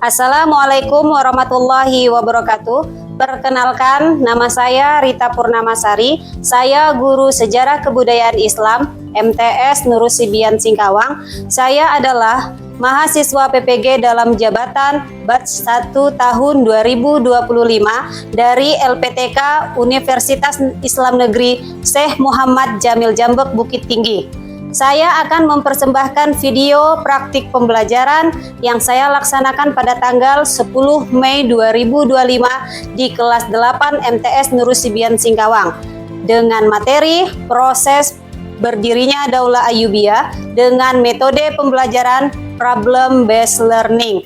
Assalamualaikum warahmatullahi wabarakatuh. Perkenalkan, nama saya Rita Purnamasari. Saya guru Sejarah Kebudayaan Islam MTS Nurul Sibian Singkawang. Saya adalah mahasiswa PPG dalam jabatan batch 1 tahun 2025 dari LPTK Universitas Islam Negeri Syekh Muhammad Jamil Jambek Bukit Tinggi. Saya akan mempersembahkan video praktik pembelajaran yang saya laksanakan pada tanggal 10 Mei 2025 di kelas 8 MTS Nurul Sibian Singkawang dengan materi proses berdirinya Daulah Ayyubiyah dengan metode pembelajaran problem based learning.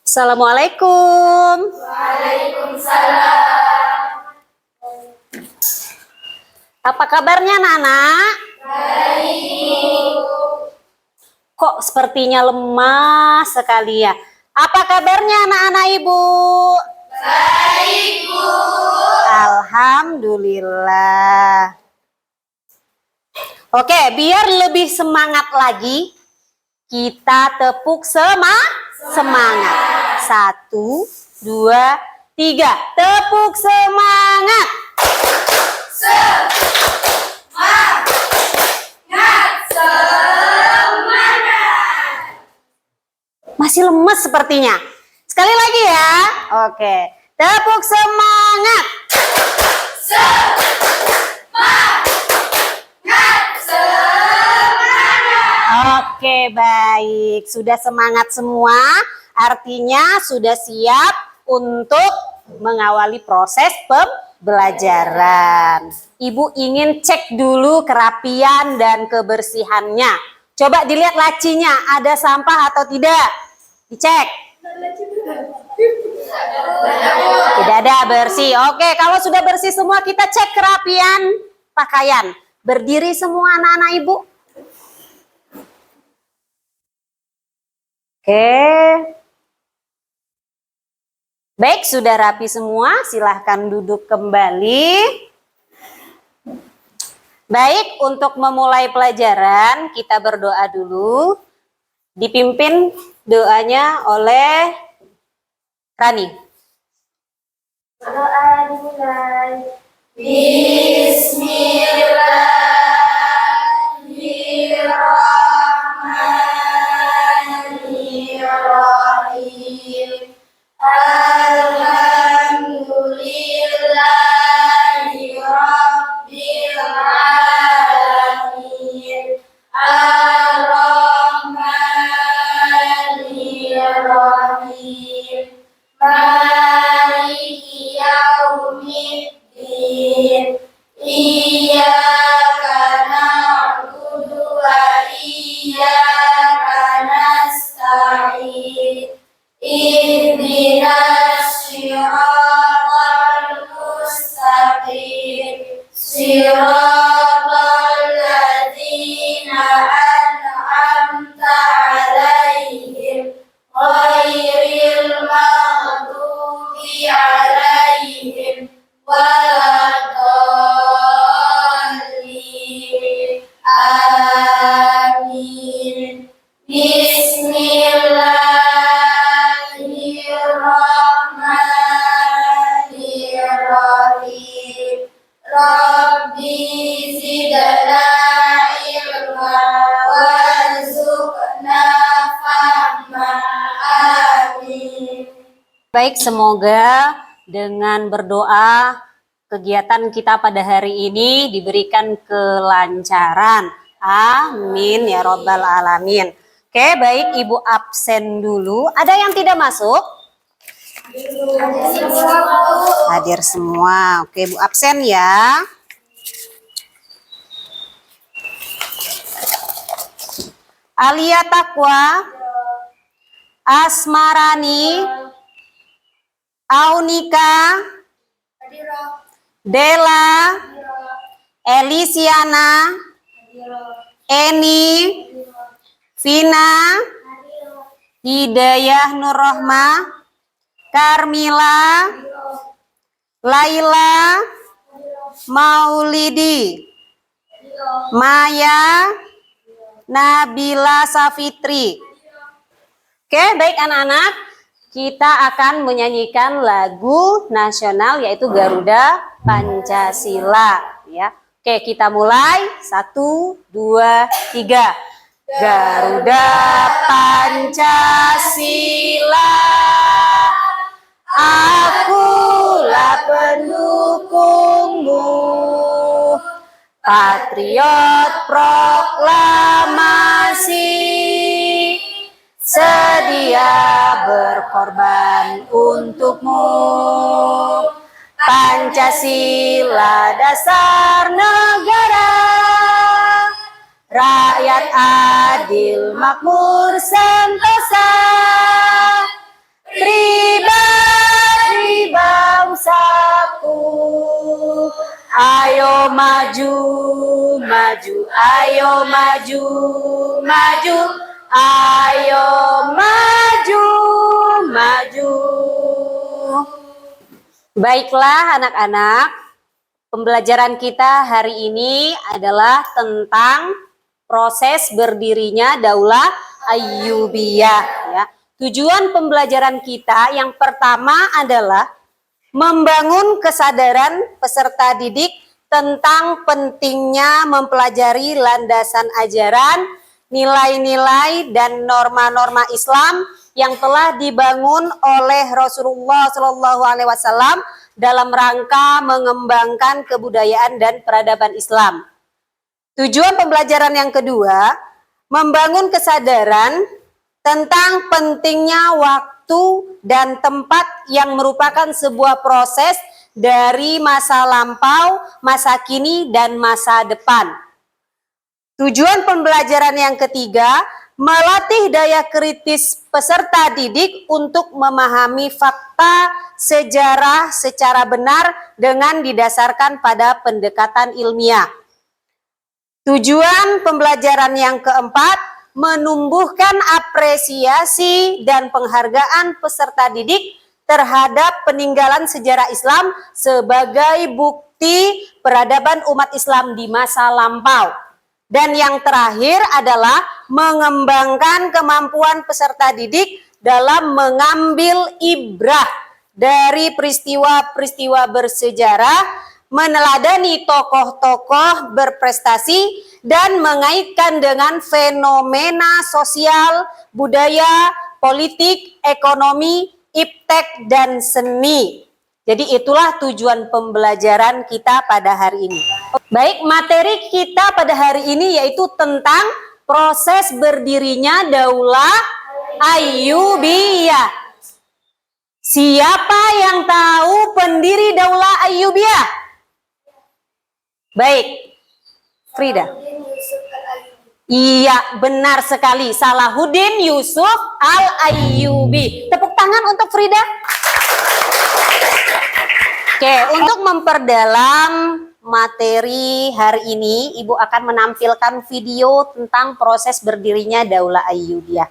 Assalamualaikum. Waalaikumsalam. Apa kabarnya Nana? Baik. Kok sepertinya lemah sekali ya? Apa kabarnya anak-anak Ibu? Baik, Bu. Alhamdulillah. Oke, biar lebih semangat lagi, kita tepuk semangat. 1, 2, 3. Tepuk semangat. Masih lemes sepertinya. Sekali lagi ya. Oke. Tepuk semangat. Oke, baik. Sudah semangat semua. Artinya sudah siap untuk mengawali proses pembelajaran. Ibu ingin cek dulu kerapian dan kebersihannya. Coba dilihat lacinya, ada sampah atau tidak? Dicek. Tidak ada, bersih. Oke, kalau sudah bersih semua, kita cek kerapian pakaian. Berdiri semua anak-anak Ibu. Oke. Baik, sudah rapi semua. Silahkan duduk kembali. Baik, untuk memulai pelajaran, kita berdoa dulu. Dipimpin doanya oleh Rani. Doa dimulai. Bismillahirrahmanirrahim. Alhamdulillahi Rabbil Alamin. Ar-Rahmanir-Rahim. Maliki yaumiddin. Iyyaka na'budu wa iyyaka nasta'in. Ihdinas siratal mustaqim. Siratal ladzina an'amta 'alaihim ghairil maghdubi 'alaihim waladdallin. Amin. Bismillahirrahmanirrahim. Rabbi zidna ilma warzuqna fahma. Amin. Baik, semoga dengan berdoa kegiatan kita pada hari ini diberikan kelancaran. Amin ya Rabbal Alamin. Oke, baik, Ibu absen dulu. Ada yang tidak masuk? Hadir semua. Oke, Ibu absen ya. Alia Taqwa, Asmarani, Aunika, Dela, Elisiana, Eni, Vina, Hidayah Nurrohma, Karmila, Laila, Maulidi, Maya, Nabila Safitri. Oke, baik anak-anak, kita akan menyanyikan lagu nasional yaitu Garuda Pancasila ya. Oke, kita mulai. 1, 2, 3. Garuda Pancasila, akulah pendukungmu, patriot proklamasi, sedia berkorban untukmu. Pancasila dasar negara, rakyat adil makmur sentosa, pribadi bangsaku. Ayo maju, maju, ayo maju, maju, ayo maju, maju. Baiklah anak-anak, pembelajaran kita hari ini adalah tentang proses berdirinya Daulah Ayyubiyah ya. Tujuan pembelajaran kita yang pertama adalah membangun kesadaran peserta didik tentang pentingnya mempelajari landasan ajaran, nilai-nilai dan norma-norma Islam yang telah dibangun oleh Rasulullah SAW dalam rangka mengembangkan kebudayaan dan peradaban Islam. Tujuan pembelajaran yang kedua, membangun kesadaran tentang pentingnya waktu dan tempat yang merupakan sebuah proses dari masa lampau, masa kini, dan masa depan. Tujuan pembelajaran yang ketiga, melatih daya kritis peserta didik untuk memahami fakta sejarah secara benar dengan didasarkan pada pendekatan ilmiah. Tujuan pembelajaran yang keempat, menumbuhkan apresiasi dan penghargaan peserta didik terhadap peninggalan sejarah Islam sebagai bukti peradaban umat Islam di masa lampau. Dan yang terakhir adalah mengembangkan kemampuan peserta didik dalam mengambil ibrah dari peristiwa-peristiwa bersejarah, meneladani tokoh-tokoh berprestasi, dan mengaitkan dengan fenomena sosial, budaya, politik, ekonomi, iptek, dan seni. Jadi itulah tujuan pembelajaran kita pada hari ini. Baik, materi kita pada hari ini yaitu tentang proses berdirinya Daulah Ayyubiyah. Siapa yang tahu pendiri Daulah Ayyubiyah? Baik, Frida. Iya, benar sekali. Salahuddin Yusuf Al-Ayyubi. Tepuk tangan untuk Frida. Oke, untuk memperdalam materi hari ini, Ibu akan menampilkan video tentang proses berdirinya Daulah Ayyubiyah.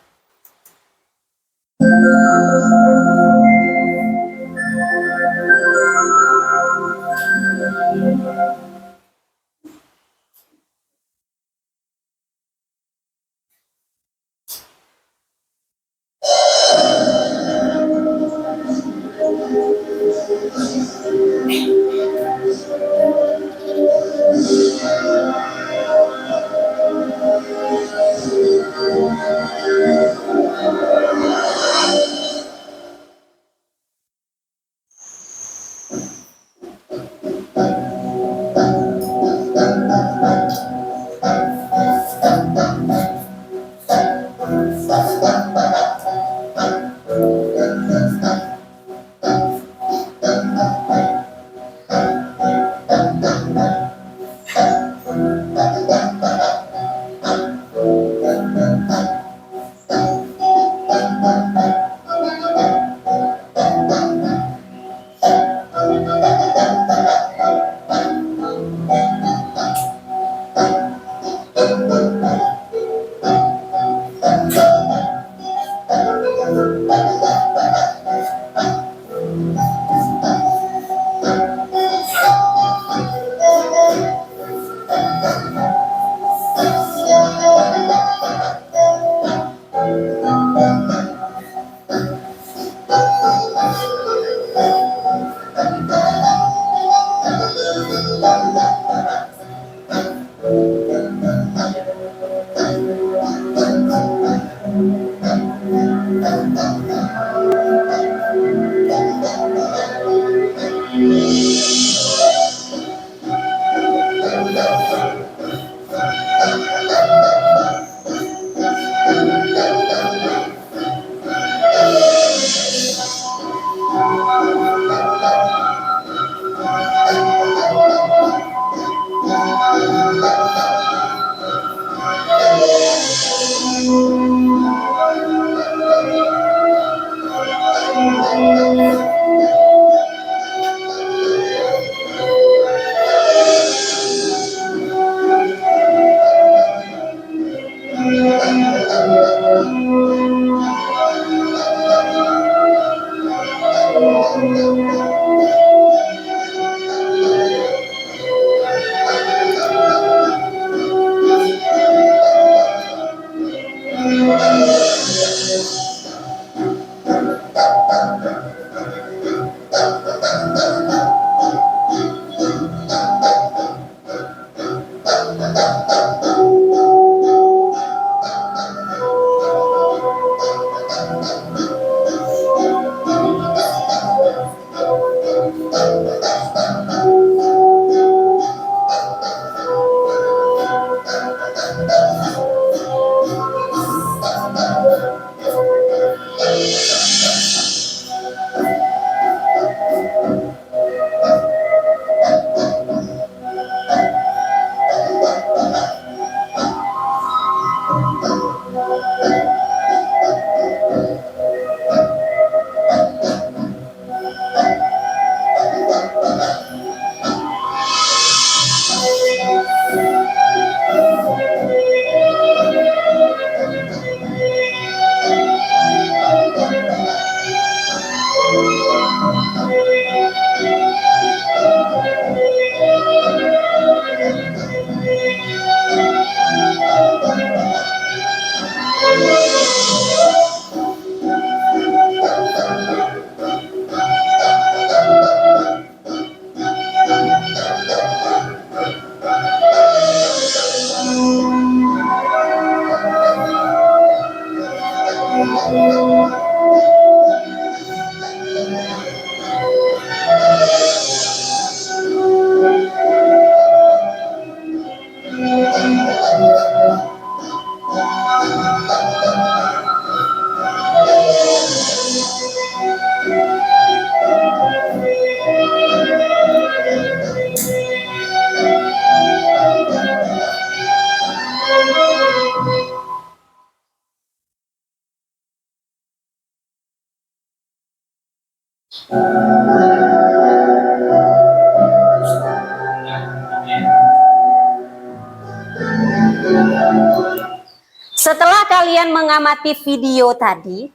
Setelah kalian mengamati video tadi,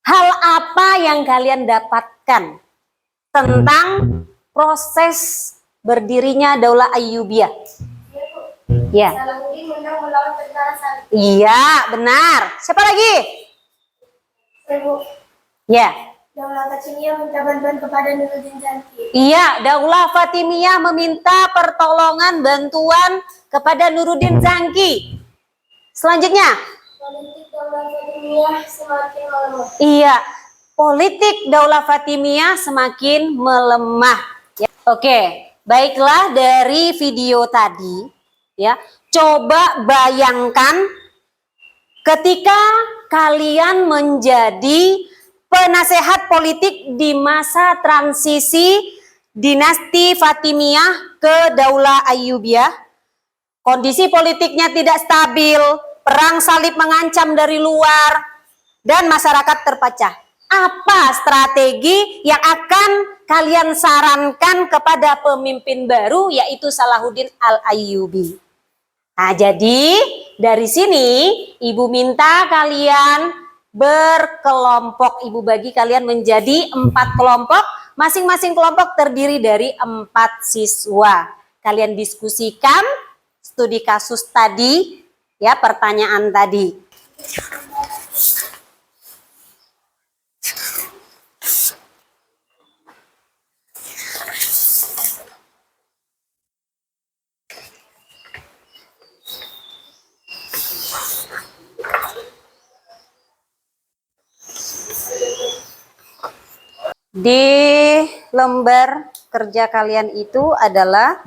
hal apa yang kalian dapatkan tentang proses berdirinya Daulah Ayyubiyah? Ya. Salahuddin menang melawan tentara Salib. Iya, benar. Siapa lagi? Ibu. Ya. Daulah Fatimiyah minta bantuan kepada Nuruddin Zanki. Iya, Daulah Fatimiyah meminta pertolongan bantuan kepada Nuruddin Zanki. Selanjutnya. Politik Daulah Fatimiyah semakin melemah. Iya, politik Daulah Fatimiyah semakin melemah. Ya. Oke, baiklah dari video tadi, ya, coba bayangkan ketika kalian menjadi penasehat politik di masa transisi dinasti Fatimiyah ke Daulah Ayyubiyah. Kondisi politiknya tidak stabil, perang salib mengancam dari luar, dan masyarakat terpecah. Apa strategi yang akan kalian sarankan kepada pemimpin baru, yaitu Salahuddin Al-Ayyubi? Nah, jadi dari sini Ibu minta kalian berkelompok. Ibu bagi kalian menjadi 4 kelompok. Masing-masing kelompok terdiri dari 4 siswa. Kalian diskusikan studi kasus tadi, ya, pertanyaan tadi. Di lembar kerja kalian itu adalah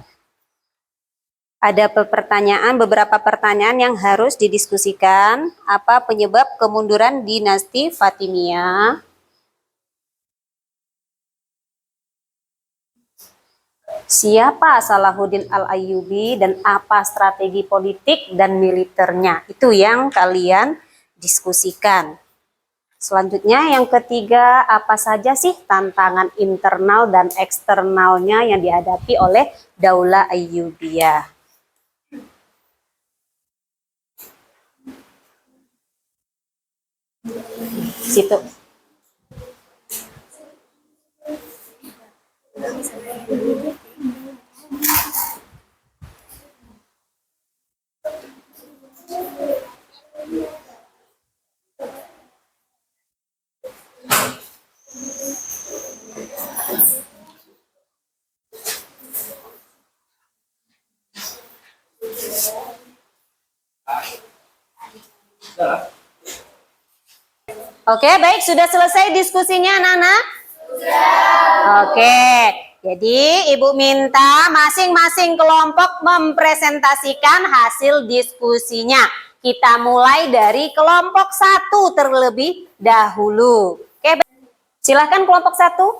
ada beberapa pertanyaan yang harus didiskusikan. Apa penyebab kemunduran dinasti Fatimiyah? Siapa Salahuddin Al-Ayyubi dan apa strategi politik dan militernya? Itu yang kalian diskusikan. Selanjutnya yang ketiga, apa saja sih tantangan internal dan eksternalnya yang dihadapi oleh Daulah Ayyubiyah? Situ. Oke, baik. Sudah selesai diskusinya, anak-anak? Oke, jadi Ibu minta masing-masing kelompok mempresentasikan hasil diskusinya. Kita mulai dari kelompok 1 terlebih dahulu. Oke, silakan kelompok 1.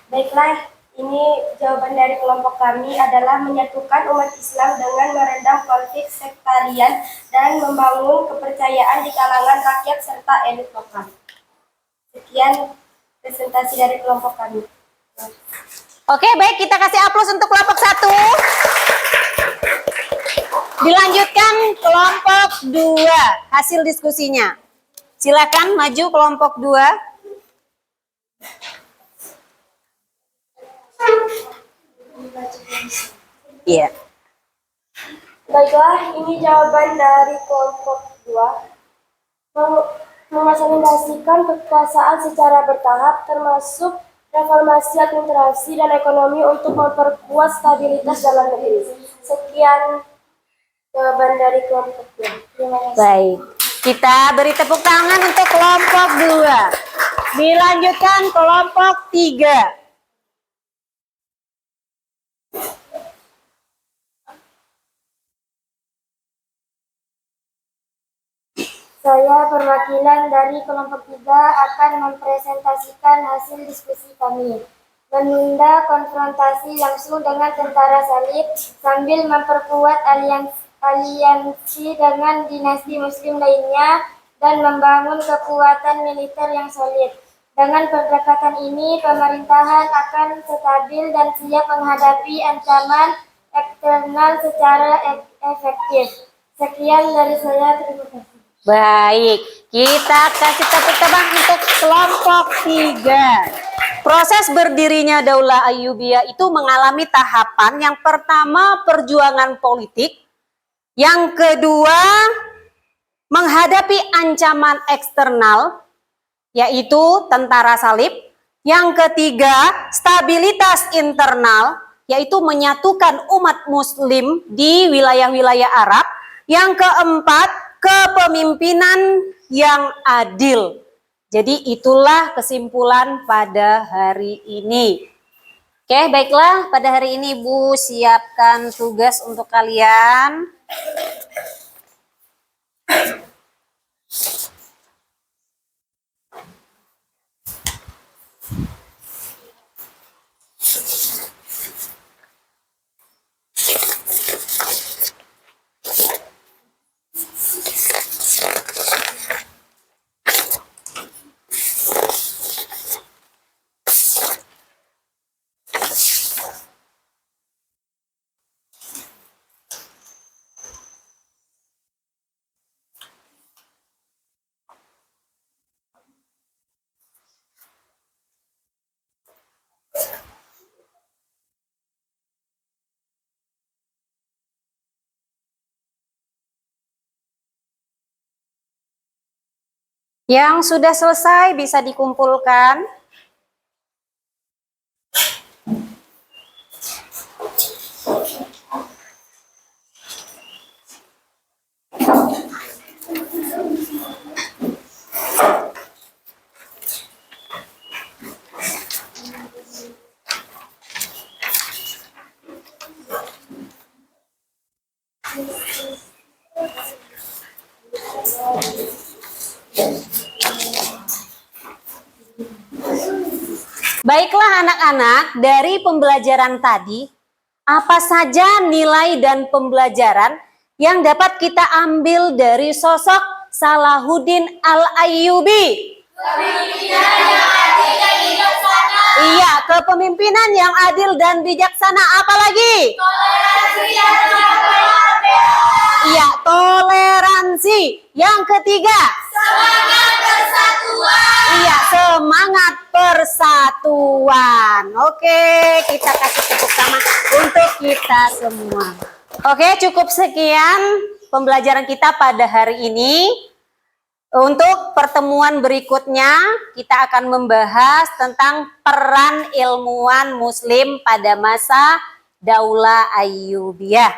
Baiklah, ini jawaban dari kelompok kami adalah menyatukan umat Islam dengan meredam konflik sektarian dan membangun kepercayaan di kalangan rakyat serta elit lokal. Sekian presentasi dari kelompok kami. Oke, baik, kita kasih aplaus untuk kelompok 1. Dilanjutkan kelompok 2, hasil diskusinya. Silakan maju kelompok 2. Iya. Baiklah, ini jawaban dari kelompok 2. Mengonsolidasikan kekuasaan secara bertahap, termasuk reformasi administrasi dan ekonomi untuk memperkuat stabilitas dalam negeri. Sekian jawaban dari kelompok 2. Terima kasih. Baik, kita beri tepuk tangan untuk kelompok 2. Dilanjutkan kelompok 3. Saya perwakilan dari kelompok 3 akan mempresentasikan hasil diskusi kami. Menunda konfrontasi langsung dengan tentara salib sambil memperkuat aliansi dengan dinasti muslim lainnya dan membangun kekuatan militer yang solid. Dengan pendekatan ini, pemerintahan akan stabil dan siap menghadapi ancaman eksternal secara efektif. Sekian dari saya, terima kasih. Baik, kita kasih tepuk tangan untuk kelompok 3. Proses berdirinya Daulah Ayyubiyah itu mengalami tahapan. Yang pertama, perjuangan politik. Yang kedua, menghadapi ancaman eksternal, yaitu tentara salib. Yang ketiga, stabilitas internal, yaitu menyatukan umat muslim di wilayah-wilayah Arab. Yang keempat, kepemimpinan yang adil. Jadi itulah kesimpulan pada hari ini. Oke, baiklah, pada hari ini Ibu siapkan tugas untuk kalian. Yang sudah selesai bisa dikumpulkan. Baiklah anak-anak, dari pembelajaran tadi, apa saja nilai dan pembelajaran yang dapat kita ambil dari sosok Salahuddin Al-Ayyubi? Iya, kepemimpinan yang adil dan bijaksana. Apalagi? Iya, toleransi. Yang ketiga? Semangat persatuan. Iya, semangat persatuan. Oke, kita kasih tepuk tangan untuk kita semua. Oke, cukup sekian pembelajaran kita pada hari ini. Untuk pertemuan berikutnya, kita akan membahas tentang peran ilmuwan muslim pada masa Daulah Ayyubiyah.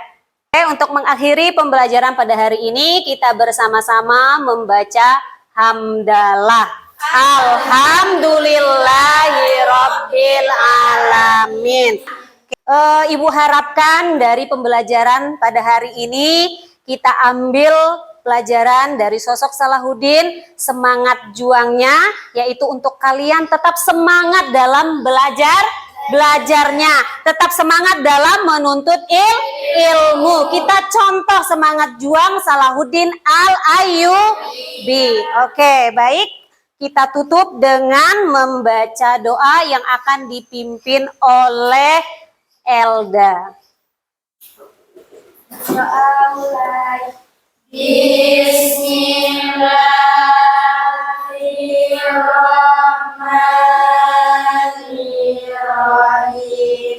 Oke, untuk mengakhiri pembelajaran pada hari ini, kita bersama-sama membaca hamdalah. Alhamdulillahirabbil alamin. Ibu harapkan dari pembelajaran pada hari ini kita ambil pelajaran dari sosok Salahuddin, semangat juangnya, yaitu untuk kalian tetap semangat dalam belajarnya, tetap semangat dalam menuntut ilmu. Kita contoh semangat juang Salahuddin Al-Ayyubi. Oke, baik. Kita tutup dengan membaca doa yang akan dipimpin oleh Elda. Doa mulai. Bismillahirrahmanirrahim.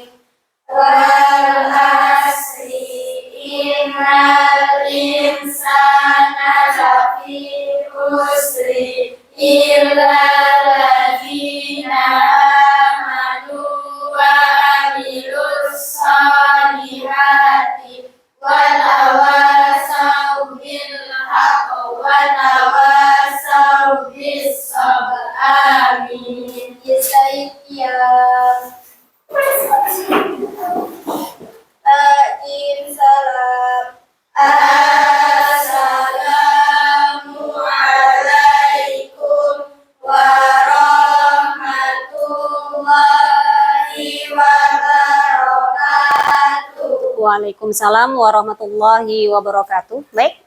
Wal asri innal insana lafi khusri illa alladzina amanu wa amilus solihati wa tawasaw bil haqqi wa tawasaw bis sabr. Amin. Salam. Assalamualaikum warahmatullahi wabarakatuh. Waalaikumsalam warahmatullahi wabarakatuh. Baik.